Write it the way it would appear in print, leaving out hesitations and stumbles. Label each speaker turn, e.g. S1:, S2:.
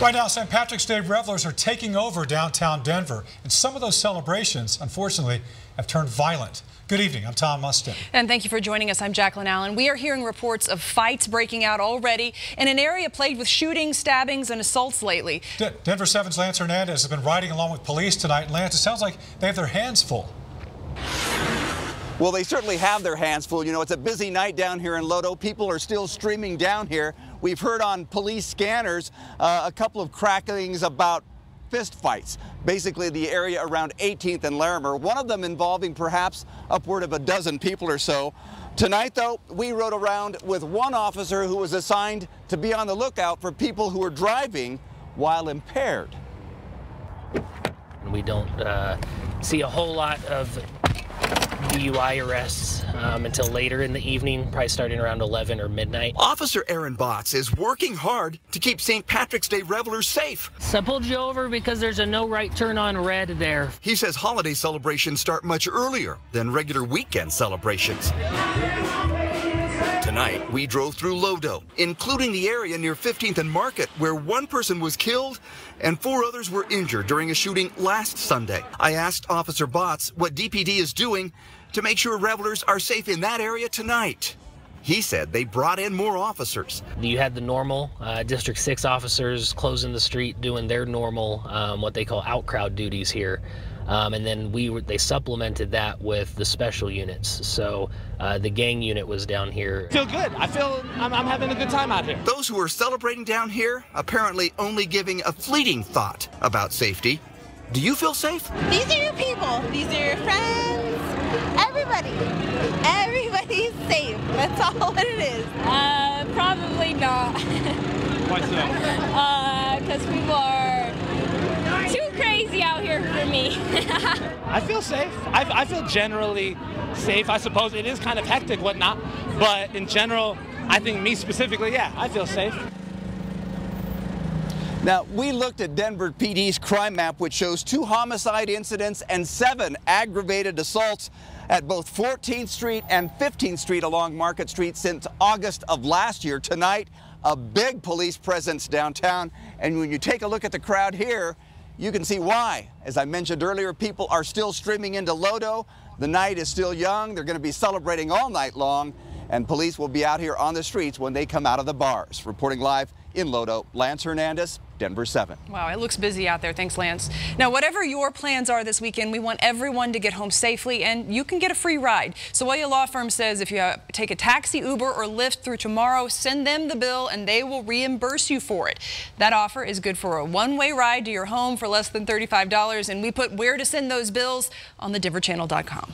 S1: Right now, St. Patrick's Day revelers are taking over downtown Denver, and some of those celebrations, unfortunately, have turned violent. Good evening. I'm Tom Mustin.
S2: And thank you for joining us. I'm Jacqueline Allen. We are hearing reports of fights breaking out already in an area plagued with shootings, stabbings, and assaults lately.
S1: Denver 7's Lance Hernandez has been riding along with police tonight. Lance, it sounds like they have their hands full.
S3: Well, they certainly have their hands full. You know, it's a busy night down here in LoDo. People are still streaming down here. We've heard on police scanners a couple of cracklings about fist fights, basically the area around 18th and Larimer, one of them involving perhaps upward of a dozen people or so. Tonight, though, we rode around with one officer who was assigned to be on the lookout for people who are driving while impaired.
S4: We don't see a whole lot of DUI arrests until later in the evening, probably starting around 11 or midnight.
S5: Officer Aaron Botts is working hard to keep St. Patrick's Day revelers safe.
S4: So I pulled you over because there's a no right turn on red there.
S5: He says holiday celebrations start much earlier than regular weekend celebrations. Tonight, we drove through LoDo, including the area near 15th and Market, where one person was killed and 4 others were injured during a shooting last Sunday. I asked Officer Botts what DPD is doing to make sure revelers are safe in that area tonight. He said they brought in more officers.
S4: You had the normal District 6 officers closing the street, doing their normal, what they call out-crowd duties here. And then they supplemented that with the special units. So the gang unit was down here.
S6: I feel good. I'm having a good time out here.
S5: Those who are celebrating down here apparently only giving a fleeting thought about safety. Do you feel safe?
S7: These are your people. These are your friends. Everybody's safe. That's all what it is.
S8: Probably not.
S6: Why so?
S8: Because people are too crazy out here for me.
S6: I feel safe. I feel generally safe. I suppose it is kind of hectic, whatnot, but in general, I think me specifically, yeah, I feel safe.
S3: Now, we looked at Denver PD's crime map, which shows 2 homicide incidents and 7 aggravated assaults at both 14th Street and 15th Street along Market Street since August of last year. Tonight, a big police presence downtown, and when you take a look at the crowd here, you can see why. As I mentioned earlier, people are still streaming into LoDo. The night is still young. They're going to be celebrating all night long, and police will be out here on the streets when they come out of the bars. Reporting live in LoDo, Lance Hernandez, Denver 7.
S2: Wow, it looks busy out there. Thanks, Lance. Now, whatever your plans are this weekend, we want everyone to get home safely, and you can get a free ride. Sawaya Law Firm says if you take a taxi, Uber, or Lyft through tomorrow, send them the bill, and they will reimburse you for it. That offer is good for a one-way ride to your home for less than $35, and we put where to send those bills on thedenverchannel.com.